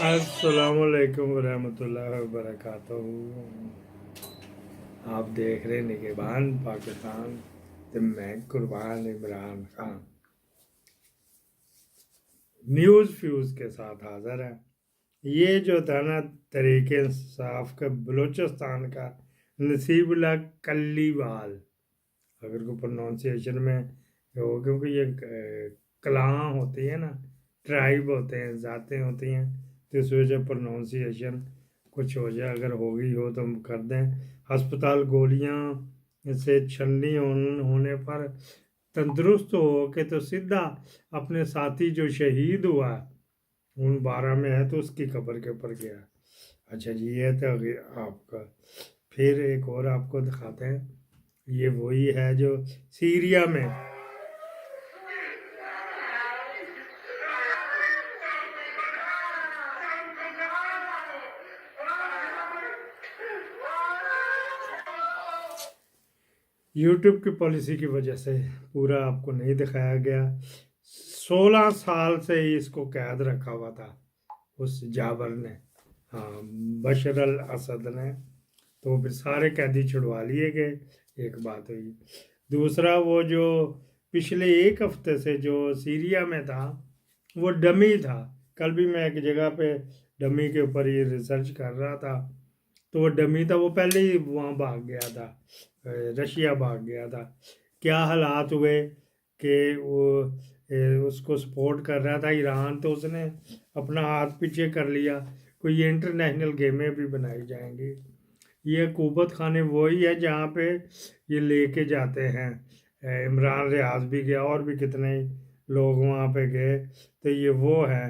अस्सलाम वालेकुम रहमतुल्लाहि वबरकातुहू। आप देख रहे निगहबान पाकिस्तान ते मैं कुर्बान इमरान खान न्यूज़ फ्यूज़ के साथ हाज़िर है। ये जो था ना तरीके इंसाफ का बलूचिस्तान का नसीबुल्लाह कल्लीवाल, अगर को प्रोनाउंसिएशन में हो, क्योंकि ये कलां होती है ना, ट्राइब होते हैं, ज़ातें होती हैं, तो इस वजह से प्रोनाउंसिएशन कुछ हो जाए, अगर हो गई हो तो हम कर दें। अस्पताल गोलियां से छलनी होने पर तंदुरुस्त हो के तो सीधा अपने साथी जो शहीद हुआ उन 12 में है तो उसकी कब्र के ऊपर गया। अच्छा जी, ये तो आपका। फिर एक और आपको दिखाते हैं, ये वही है जो सीरिया में यूट्यूब की पॉलिसी की वजह से पूरा आपको नहीं दिखाया गया। 16 साल से ही इसको कैद रखा हुआ था उस जाबर ने, हाँ, बशर अल असद ने। तो फिर सारे कैदी छुड़वा लिए गए, एक बात हुई। दूसरा, वो जो पिछले एक हफ्ते से जो सीरिया में था वो डमी था। कल भी मैं एक जगह पे डमी के ऊपर ही रिसर्च कर रहा था, तो वो डमी था, वो पहले ही वहाँ भाग गया था, रशिया भाग गया था। क्या हालात हुए कि वो उसको सपोर्ट कर रहा था ईरान, तो उसने अपना हाथ पीछे कर लिया। कोई ये इंटरनेशनल गेमें भी बनाई जाएंगी। ये हुकूमत खाने वही है जहाँ पे ये लेके जाते हैं। इमरान रियाज भी गया और भी कितने लोग वहाँ पे गए, तो ये वो है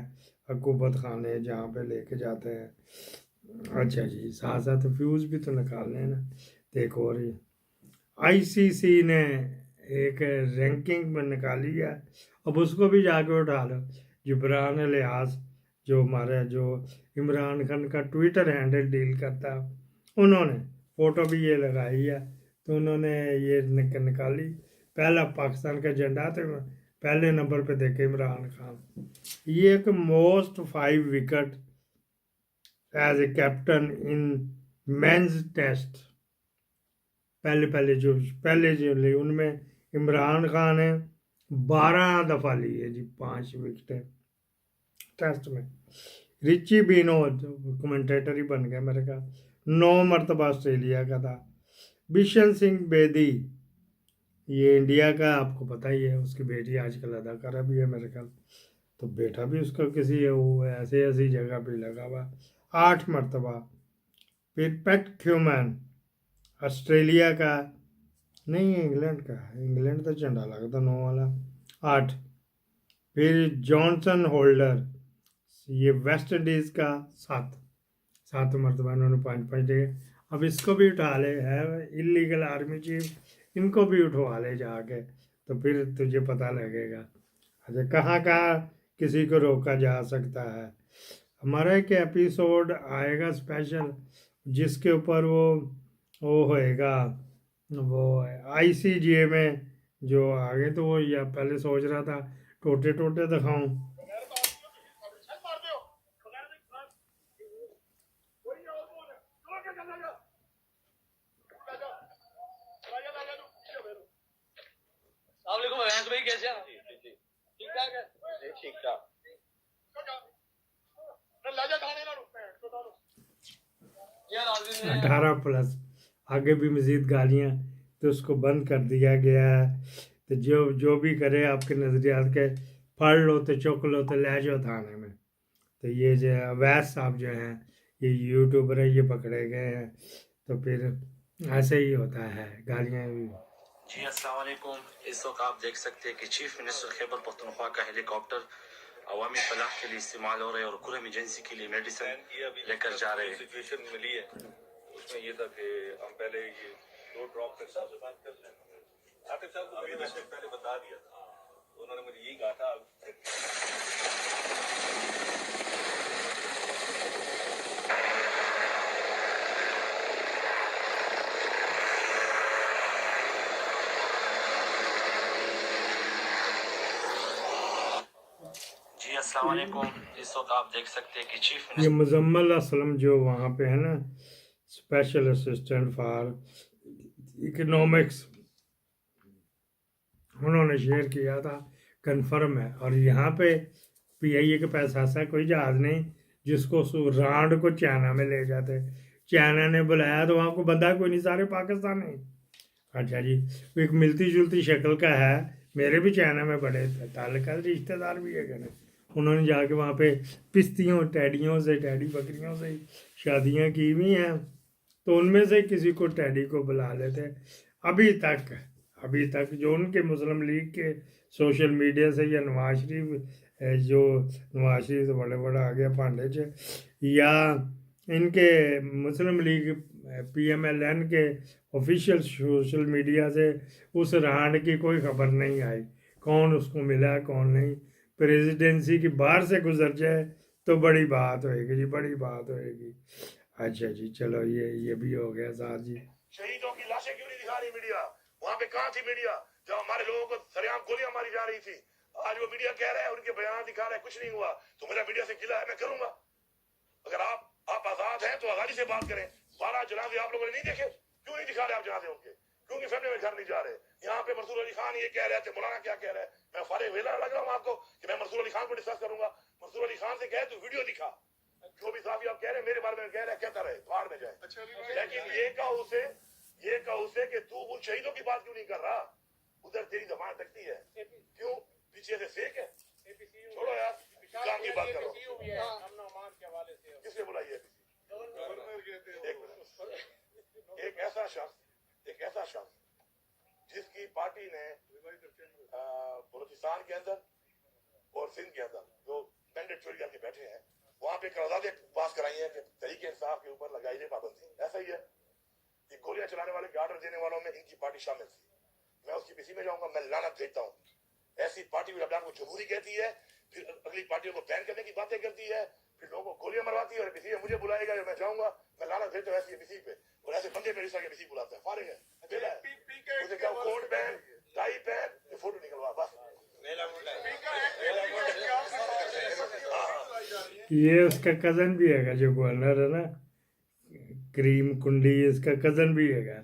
हुकूमत खाने जहाँ पे लेके जाते हैं। अच्छा जी, साथ साथ फ्यूज़ भी तो निकालने हैं ना। तो एक और ही आईसीसी ने एक रैंकिंग में निकाली है, अब उसको भी जाके उठा लो। जिब्रान लिहाज, जो हमारे जो इमरान खान का ट्विटर हैंडल डील करता है, उन्होंने फ़ोटो भी ये लगाई है, तो उन्होंने ये निकाली। पहला पाकिस्तान का झंडा, तो पहले नंबर पे देखे इमरान खान। ये एक most 5 wicket as a captain in men's test. पहले जो ली उनमें इमरान खान ने 12 दफ़ा ली है जी, 5 विकेटें टेस्ट में। रिची बिनोद कमेंटेटर ही बन गया मेरे का, 9 मरतबा ऑस्ट्रेलिया का था। बिशन सिंह बेदी, ये इंडिया का आपको पता ही है, उसकी बेटी आजकल अदाकारा भी है मेरे ख्याल, तो बेटा भी उसका किसी वो ऐसे ऐसी जगह पे लगा हुआ, 8 मरतबा। फिर पैट क्यूमैन ऑस्ट्रेलिया का, नहीं इंग्लैंड का, इंग्लैंड तो झंडा लगता 9 वाला, 8। फिर जॉनसन होल्डर, ये वेस्ट इंडीज़ का, 7 मरतबा, इन्होंने 5 जगह। अब इसको भी उठा ले, है इलीगल आर्मी चीफ, इनको भी उठवा ले जाके, तो फिर तुझे पता लगेगा। अच्छा, कहाँ कहाँ किसी को रोका जा सकता है। हमारा एक एपिसोड आएगा स्पेशल, जिसके ऊपर वो होएगा, वो आईसीजे में जो आगे, तो वो या पहले सोच रहा था टोटे टोटे दिखाऊं। कैसे हैं? ठीक ठाक है, ठीक ठाक। 18+, आगे भी मज़ीद गालियाँ, तो उसको बंद कर दिया गया है। तो जो भी करे आपके नज़रियात के, पढ़ लो तो चुक लो तो ले जाओ थाने में। तो ये जो अवैस साहब जो हैं, ये यूट्यूबर है, ये पकड़े गए हैं, तो फिर ऐसे ही होता है, गालियाँ भी। जी अस्सलाम वालेकुम। इस वक्त आप देख सकते हैं कि चीफ मिनिस्टर खैबर पख्तूनख्वा का हेलीकॉप्टर अवामी फलाह के लिए इस्तेमाल हो रहे हैं और कुरम एजेंसी के लिए मेडिसिन लेकर जा रहे हैं। सिचुएशन मिली है उसमें ये था कि हम पहले ये 2 ड्रॉप कर साहब से बात कर लें। आतिफ साहब को अभी पहले बता दिया था, उन्होंने मुझे यही कहा था। जी अस्सलाम वालेकुम। इस वक्त आप देख सकते हैं कि चीफ ये मुजम्मल असलम जो वहाँ पे है ना, स्पेशल असिस्टेंट फॉर इकोनॉमिक्स, उन्होंने शेयर किया था, कंफर्म है। और यहाँ पे पीआईए के पास ऐसा कोई जहाज नहीं जिसको रांड को चाइना में ले जाते। चाइना ने बुलाया तो वहाँ को बंदा कोई नहीं, सारे पाकिस्तानी। अच्छा जी, एक मिलती जुलती शक्ल का है, मेरे भी चाइना में बड़े ताल्लुकात, रिश्तेदार भी है कहने। उन्होंने जाके वहाँ पे पिस्तियों टैडियों से, टैडी बकरियों से शादियाँ की हुई हैं, तो उनमें से किसी को टैडी को बुला लेते। अभी तक जो उनके मुस्लिम लीग के सोशल मीडिया से, या नवाज शरीफ जो नवाज शरीफ तो बड़े बड़ा आ गया भांडे च, या इनके मुस्लिम लीग PMLN के ऑफिशियल सोशल मीडिया से उस रांड की कोई खबर नहीं आई, कौन उसको मिला कौन नहीं। प्रेसिडेंसी की बाहर से गुजर जाए तो बड़ी बात होएगी जी, बड़ी बात होएगी। अच्छा जी, चलो ये भी हो गया साहब जी। शहीदों की लाशें क्यों नहीं दिखा रही मीडिया? वहां पे कहां थी मीडिया जब हमारे लोगों को सरेआम गोलियां मारी जा रही थी? आज वो मीडिया कह रहा है, उनके बयान दिखा रहा है, कुछ नहीं हुआ। तो मेरा मीडिया से गिला है, मैं करूंगा। अगर आप आजाद हैं तो आजादी से बात करें। 12 जनाजे आप लोगों ने नहीं देखे? क्यों नहीं दिखा रहे आप जनाजे उनके? क्योंकि फैमिली में घर नहीं जा रहे? यहाँ पे मंसूर अली खान ये कह रहे थे, मौलाना क्या कह रहा है? मैं फारिग वेला लग रहा हूँ आपको कि मैं मंसूर अली खान को डिस्कस करूंगा। मंसूर अली खान से कहे तो वीडियो दिखा, जो भी साहब आप कह रहे हैं मेरे बारे में कह रहे हैं, कहता रहे, बाहर में जाए। लेकिन ये कहो उसे कि तू उन शहीदों की बात क्यों नहीं कर रहा? उधर तेरी जबान तकती है, क्यों? पीछे से फेक है। छोड़ो यार, काम की बात करो। किसने बुलाई है? एक ऐसा शख्स जिसकी पार्टी ने बलूचिस्तान के अंदर और सिंध के अंदर जो मैंडेट चोरी करके बैठे हैं, वहां पे करारदादें पास कराई हैं कि तहरीक इंसाफ के ऊपर लगाई जाए पाबंदी। ऐसा ही है, ये गोलियां चलाने वाले के ऑर्डर देने वालों में इनकी पार्टी शामिल थी। मैं उसकी पीसी में जाऊंगा, मैं लानत भेजता हूँ। ऐसी पार्टी भी अपने को जमहूरी कहती है, फिर अगली पार्टियों को बैन करने की बातें करती है, फिर लोगों को गोलियां मरवाती है, और पीसी में मुझे बुलाएगा, मैं जाऊंगा, मैं लानत भेजता हूँ ऐसी पीसी पे। और ऐसे बंदे पे रिश्ता के पीसी बुलाता है, फारिग है, उसे क्या कोट पहन, टाई पहन, फोटो निकलवा, बस। ये उसका कज़न भी है जो गवर्नर है ना, करीम कुंडी, इसका कज़न भी है।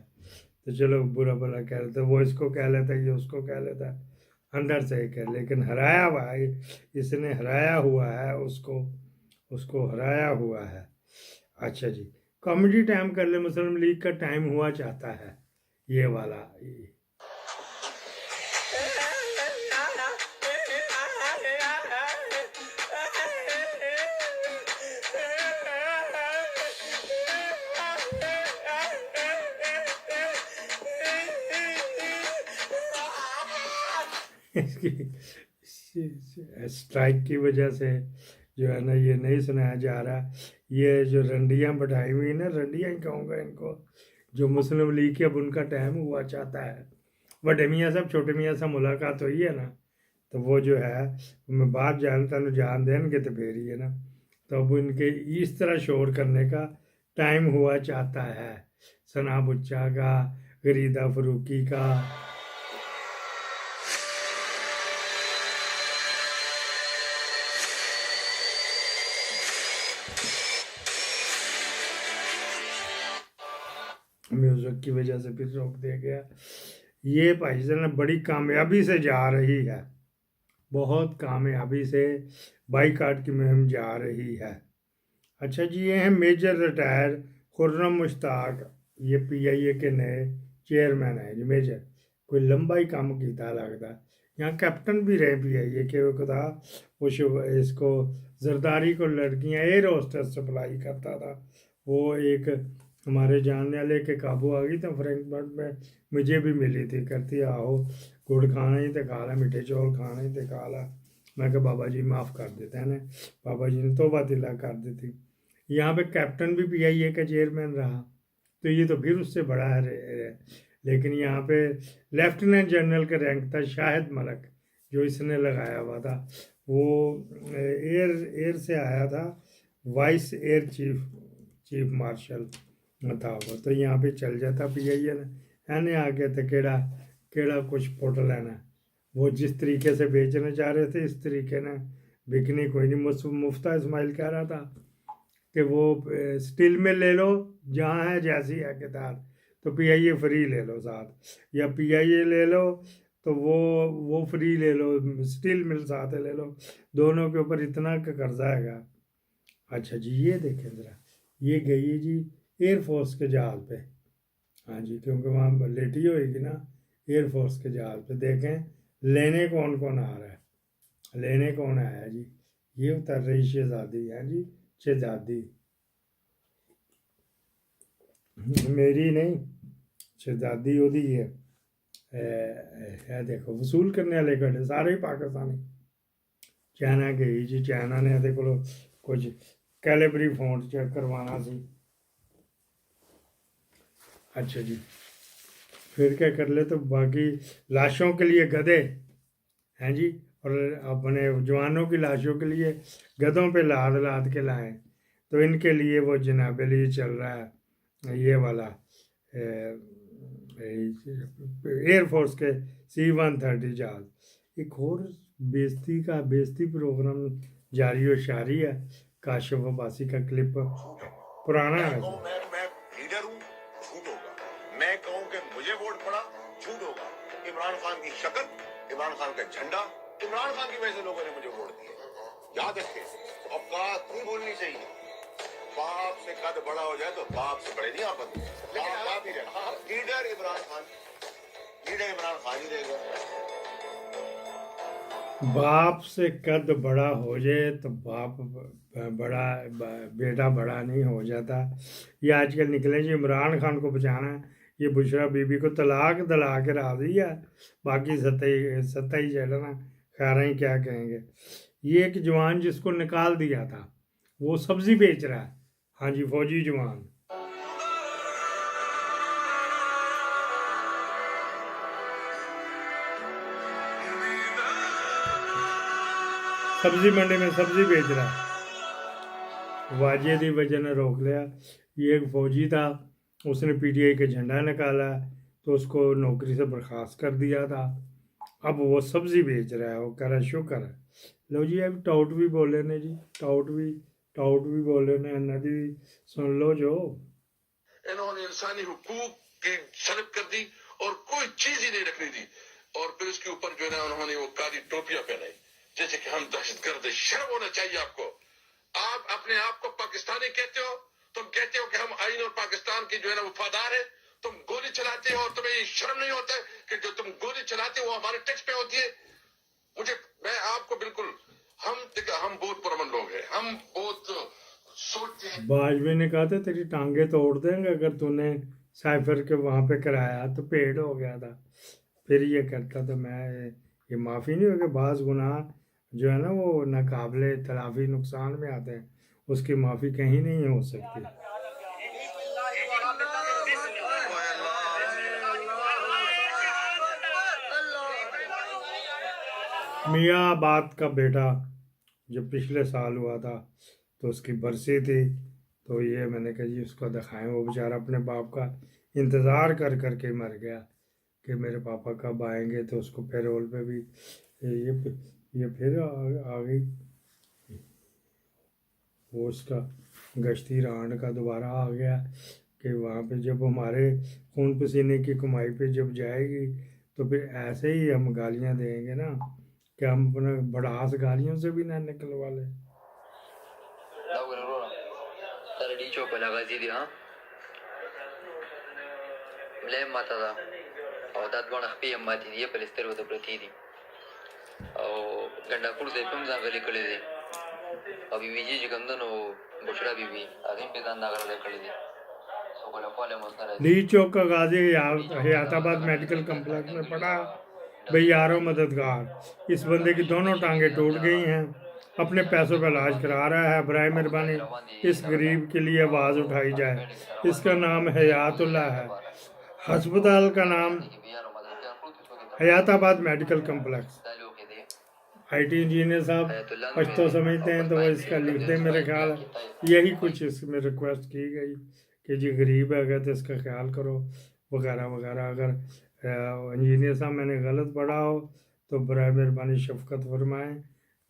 तो चलो बुरा भला कह लेते, वो इसको कह लेता, ये उसको कह लेता, अंदर से कह, लेकिन हराया हुआ है, इसने हराया हुआ है, उसको हराया हुआ है। अच्छा जी, कॉमेडी टाइम कर ले, मुस्लिम लीग का टाइम हुआ चाहता है ये वाला। स्ट्राइक की वजह से जो है ना, ये नहीं सुनाया जा रहा। ये जो रंडियाँ बैठाई हुई ना, रंडियाँ ही कहूँगा इनको, जो मुस्लिम लीग के अब उनका टाइम हुआ चाहता है। बड़े मियाँ साहब छोटे मियाँ साहब मुलाकात हुई है ना, तो वो जो है मैं बाहर जान देंगे तो फिर ही है ना, तो अब इनके इस तरह शोर करने का टाइम हुआ चाहता है। सना बुच्चा का, गरीदा फरूकी का, म्यूजिक की वजह से फिर रोक दिया गया। ये भाईजान बड़ी कामयाबी से जा रही है, बहुत कामयाबी से बाईकाट की मुहिम जा रही है। अच्छा जी, ये हैं मेजर रिटायर खुर्रम मुश्ताक, ये PIA के नए चेयरमैन है जी। मेजर कोई लंबा ही काम किया लगता, यहाँ कैप्टन भी रहे PIA के। वो था वो इसको जरदारी को लड़कियाँ एयर होस्टेस सप्लाई करता था। वो एक हमारे जानने वाले के काबू आ गई तो फ्रैंकफर्ट में मुझे भी मिली थी, करती आओ गुड़ खाना ही तो खा ला, मीठे चौल खाना ही तो खा ला। मैं कहा बाबा जी माफ़ कर देते हैं ना, बाबा जी ने तौबा दिला कर दी थी। यहाँ पे कैप्टन भी PIA का चेयरमैन रहा, तो ये तो फिर उससे बड़ा है। लेकिन यहाँ पे लेफ्टिनेंट जनरल का रैंक था शाहिद मलक, जो इसने लगाया हुआ था। वो एयर से आया था, वाइस एयर चीफ मार्शल था वो। तो यहाँ पे चल जाता PIA ने एने आ गया तो केड़ा कुछ पुट लेना। वो जिस तरीके से बेचना चाह रहे थे, इस तरीके ने बिकनी कोई नहीं। मुफ्ता इस्माइल कह रहा था कि वो स्टिल में ले लो जहाँ है जैसी है किताब, तो PIA फ्री ले लो साथ, या PIA ले लो तो वो फ्री ले लो, स्टिल मिल साथ ले लो, दोनों के ऊपर इतना का कर्जा हैगा। अच्छा जी, ये देखें ज़रा, ये गई है जी एयरफोर्स के जहाज़ पे। हाँ जी, क्योंकि वहाँ लेटी होएगी ना एयरफोर्स के जहाज़ पे। देखें लेने कौन कौन आ रहा है, लेने कौन आया जी, ये उतर रही शहजादी है जी, शहजादी मेरी नहीं, शहजादी ओदी है। देखो वसूल करने वाले खड़े सारे ही पाकिस्तानी। चाइना गई जी, चाइना ने ਇਹਦੇ ਕੋਲੋਂ कुछ कैलिबरी फोन चेक करवाना सी। अच्छा जी, फिर क्या कर ले, तो बाकी लाशों के लिए गधे हैं जी, और अपने जवानों की लाशों के लिए गधों पे लाद लाद के लाए, तो इनके लिए वो जनाब लिए चल रहा है ये वाला एयरफोर्स के C-130 जहाज। एक और बेइज्जती प्रोग्राम जारी व शारी है, काशिफ अब्बासी का क्लिप पुराना है। मैं लीडर हूँ, झूठ होगा। मैं कहूँ कि मुझे वोट पड़ा, झूठ होगा। इमरान खान की शक्ल, इमरान खान का झंडा, इमरान खान की वजह से लोगों ने मुझे वोट दिया। याद रखे, औकात नहीं भूलनी चाहिए। बाप से कद बड़ा हो जाए तो बाप से बड़े नहीं आप बनते, लेकिन आप ही रहे। लीडर इमरान खान ही रहेगा। बाप से कद बड़ा हो जाए तो बाप बड़ा, बेटा बड़ा नहीं हो जाता। ये आजकल निकले जी इमरान खान को बचाना है, ये बुशरा बीबी को तलाक दिला के राजी है, बाकी सत्ता ही चलना, खैर ही क्या कहेंगे। ये एक जवान जिसको निकाल दिया था वो सब्जी बेच रहा है। हाँ जी, फौजी जवान। सब्जी मंडी में सब्जी बेच रहा है, वाजिद की वजह ने रोक लिया। ये एक फौजी था, उसने PTI का झंडा निकाला तो उसको नौकरी से बर्खास्त कर दिया था। अब वो सब्जी बेच रहा है, वो कह रहा शुक्र है। लो जी, अब टाउट भी बोले ने जी, टाउट भी बोले ने, नदी सुन लो जो। इन्होंने इंसानी हुकूक की सलब कर दी और कोई चीज ही नहीं रखनी थी, और फिर उसके ऊपर जो है ना उन्होंने वो काली टोपियां पहनाई, जैसे कि हम दहशतगर्द। शर्म होना चाहिए आपको। आप अपने आप को पाकिस्तानी कहते हो, तुम कहते हो कि हम आइन और पाकिस्तान की जो है ना वफादार है, तुम गोली चलाते हो और तुम्हें ये शर्म नहीं होता कि जो तुम गोली चलाते हो वो हमारे टैक्स पे होती है। मैं आपको बिल्कुल, हम बहुत पुरअमन लोग हैं, हम बहुत सोचते हैं। बाजवे ने कहा था तेरी टांगे तोड़ देंगे अगर तूने साइफर के वहाँ पे कराया, तो पेड़ हो गया था। फिर ये करता तो मैं ये माफ़ी नहीं होगी। बाज़ गुनाह जो है ना वो नाकाबिले तलाफी नुकसान में आते हैं, उसकी माफ़ी कहीं नहीं हो सकती। मियाँ आबाद का बेटा जब पिछले साल हुआ था तो उसकी बरसी थी, तो ये मैंने कहा जी उसको दिखाएं। वो बेचारा अपने बाप का इंतज़ार कर कर के मर गया कि मेरे पापा कब आएंगे, तो उसको पैरोल पे भी ये फिर आ गई। वो उसका गश्ती रांड का दोबारा आ गया कि वहाँ पे जब हमारे खून पसीने की कमाई पे जब जाएगी तो फिर ऐसे ही हम गालियाँ देंगे ना कि हम अपने बड़ास गालियों से भी ना निकलवा लें। ماته ده او دا دواړه خپې هم ماتې دي په سترګو ته پرتې دي او ګنډاکوړ ځای په هم ځان غلی کړی دی او بیبي جي چې کوم ده نو بشرا بیبي هغې هم پې ځان ناغلی کړی دی لی چوک کا غازی حیات آباد میڈیکل کمپلیکس میں پڑا بھئی یارو مددگار، اس بندے کی دونوں ٹانگیں ٹوٹ گئی ہیں، اپنے پیسوں پہ علاج کرا رہا ہے، برائے مہربانی اس غریب کے لیے آواز اٹھائی جائے۔ اس کا نام حیات اللہ ہے، ہسپتال کا نام حیات آباد میڈیکل کمپلیکس۔ IT انجینئر صاحب پشتو سمجھتے ہیں تو وہ اس کا لکھ دیں، میرے خیال ہے یہی کچھ اس میں ریکویسٹ کی گئی کہ جی غریب ہے اگر تو اس کا خیال کرو وغیرہ وغیرہ۔ اگر انجینئر صاحب میں نے غلط پڑھا ہو تو برائے مہربانی شفقت فرمائیں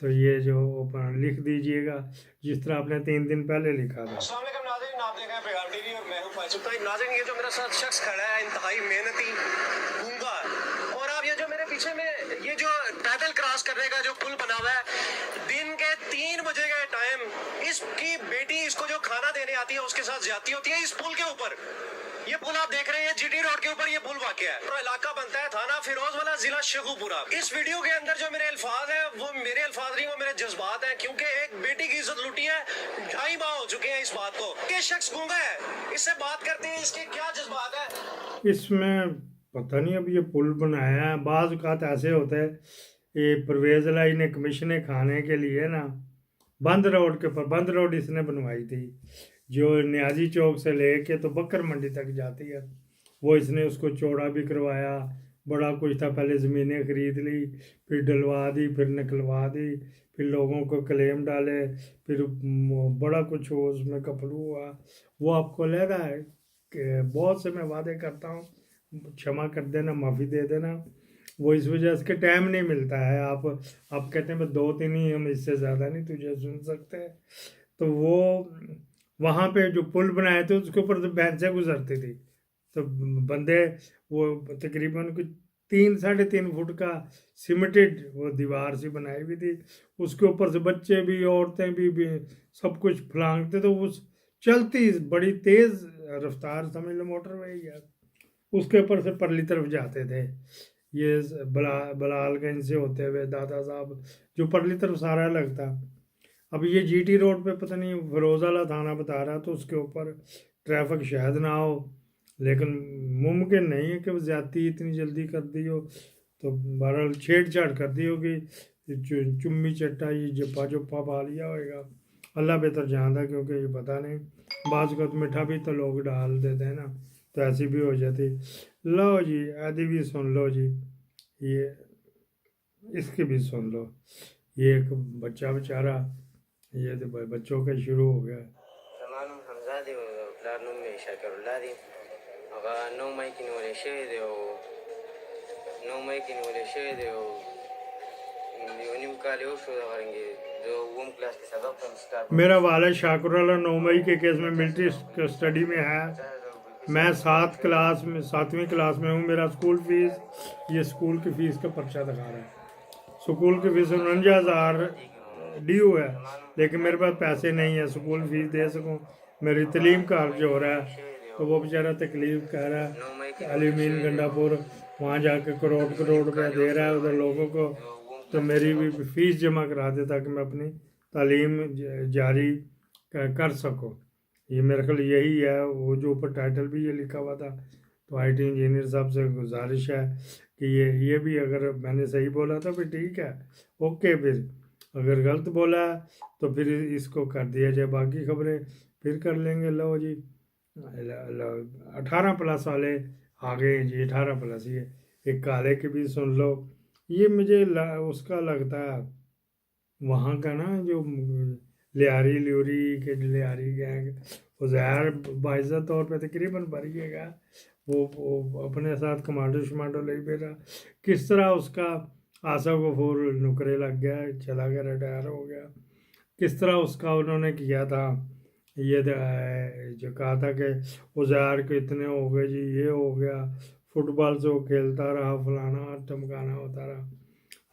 तो ये जो ऊपर लिख दीजिएगा जिस तरह आपने 3 दिन पहले लिखा था। अस्सलाम वालेकुम नाज़रीन, आप देख रहे हैं पैगाम टीवी और मैं हूं फाइज सुल्तान। नाज़रीन, ये जो मेरे साथ शख्स खड़ा है इंतहाई मेहनती, गूंगा है। और आप ये जो मेरे पीछे में ये जो पैदल क्रॉस करने का जो पुल बना हुआ है, दिन के 3 बजे का टाइम, इसकी बेटी इसको जो खाना देने आती है उसके साथ ज्यादती होती है इस पुल के ऊपर। ये पुल आप देख रहे हैं जीटी रोड के ऊपर, ये पुल वाक़या है। तो इलाका बनता है थाना फिरोजवाला, जिला शेखुपुरा। इस वीडियो के अंदर जो मेरे अल्फाज हैं वो मेरे अल्फाज नहीं, वो मेरे जज्बात हैं, क्योंकि एक बेटी की इज्जत लूटी है। 2.5 माह हो चुके हैं इस बात को। ये शख्स गूंगा है, इससे बात करते हैं, इसके क्या जज्बात है। इसमें पता नहीं अब ये पुल बनाया है, बाज़ औक़ात ऐसे होते हैं, ये परवेज़ लाई ने कमीशनें खाने के लिए ना बंद रोड के ऊपर, बंद रोड इसने बनवाई थी जो न्याजी चौक से लेके तो बकर मंडी तक जाती है, वो इसने उसको चौड़ा भी करवाया, बड़ा कुछ था। पहले ज़मीनें ख़रीद ली, फिर डलवा दी, फिर निकलवा दी, फिर लोगों को क्लेम डाले, फिर बड़ा कुछ हो उसमें कपड़ू हुआ। वो आपको लगा है कि बहुत से मैं वादे करता हूँ, क्षमा कर देना, माफ़ी दे देना, वो इस वजह से टाइम नहीं मिलता है। आप कहते हैं बस 2-3 ही, हम इससे ज़्यादा नहीं तुझे सुन सकते। तो वो वहाँ पे जो पुल बनाए थे उसके ऊपर तो भैंसें गुजरती थी, तो बंदे वो तकरीबन कुछ 3-3.5 फुट का सीमेंटेड वो दीवार सी बनाई हुई थी, उसके ऊपर से बच्चे भी औरतें भी सब कुछ फलांगते। तो उस चलती बड़ी तेज़ रफ्तार, समझ लो मोटरवे है, उसके ऊपर से परली तरफ जाते थे। ये बलालगंज से होते हुए दादा साहब जो परली तरफ सारा लगता। अब ये जीटी रोड पे पता नहीं फिरोजवाला थाना बता रहा, तो उसके ऊपर ट्रैफिक शायद ना हो, लेकिन मुमकिन नहीं है कि वो ज़्यादती इतनी जल्दी कर दी हो। तो बहरहाल छेड़छाड़ कर दी होगी, चुम्मी चट्टा ये जप्पा पा लिया होगा, अल्लाह बेहतर जानता, क्योंकि ये पता नहीं, बाज़ को मीठा भी तो लोग डाल देते हैं ना, तो ऐसी भी हो जाती। लो जी आदि भी सुन लो जी, ये इसकी भी सुन लो। ये एक बच्चा बेचारा, ये तो बच्चों का शुरू हो गया। زمانم حمزه دی او پلار نوم یې شاکر الله دی. هغه 9 مای کې نیولې شوی دی او 9 مای کې نیولې شوی دی او یو نیم کال یې وشو دغه رنګې زه اووم کلاس کې سبق ته سٹارټ मेरा वालिद शाकुर अल्लाह 9 मई के केस में मिलिट्री स्टडी में है, मैं 7वीं क्लास में हूँ। मेरा स्कूल फीस, ये स्कूल की फ़ीस का पर्चा दिखा रहा है। स्कूल की फ़ीस 49,000 ड्यू है, लेकिन मेरे पास पैसे नहीं है स्कूल फीस दे सकूं। मेरी तलीम का अर्ज हो रहा है, तो वो बेचारा तकलीफ कह रहा है, अलीमीन गंडापुर वहाँ जाके करोड़ रुपया दे रहा है उधर लोगों को, तो मेरी भी फ़ीस जमा करा दे ताकि मैं अपनी तालीम जारी कर सकूं। ये मेरे ख्याल यही है, वो जो ऊपर टाइटल भी ये लिखा हुआ था। तो IT इंजीनियर साहब से गुजारिश है कि ये भी अगर मैंने सही बोला था फिर ठीक है, ओके, फिर अगर गलत बोला तो फिर इसको कर दिया जाए, बाकी खबरें फिर कर लेंगे। लो जी 18+ वाले आ गए जी, 18+। ये एक काले की भी सुन लो, ये मुझे उसका लगता है वहाँ का ना जो लियारी गैंग, उज़ैर बाइज़ा तौर पे तकरीबन भरिएगा, वो अपने साथ कमांडो ले बेरा, किस तरह उसका आसिफ गफूर नुकरे लग गया, चला गया, रिटायर हो गया, किस तरह उसका उन्होंने किया था। ये जो कहा था कि उज़ैर के इतने हो गए जी, ये हो गया, फुटबॉल से वो खेलता रहा, फलाना टमकाना होता रहा।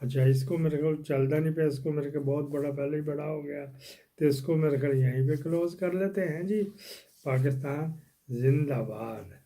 अच्छा, इसको मेरे को चलता नहीं पे, इसको मेरे को बहुत बड़ा पहले ही बड़ा हो गया, तो इसको मेरे को यहीं पे क्लोज़ कर लेते हैं जी। पाकिस्तान जिंदाबाद।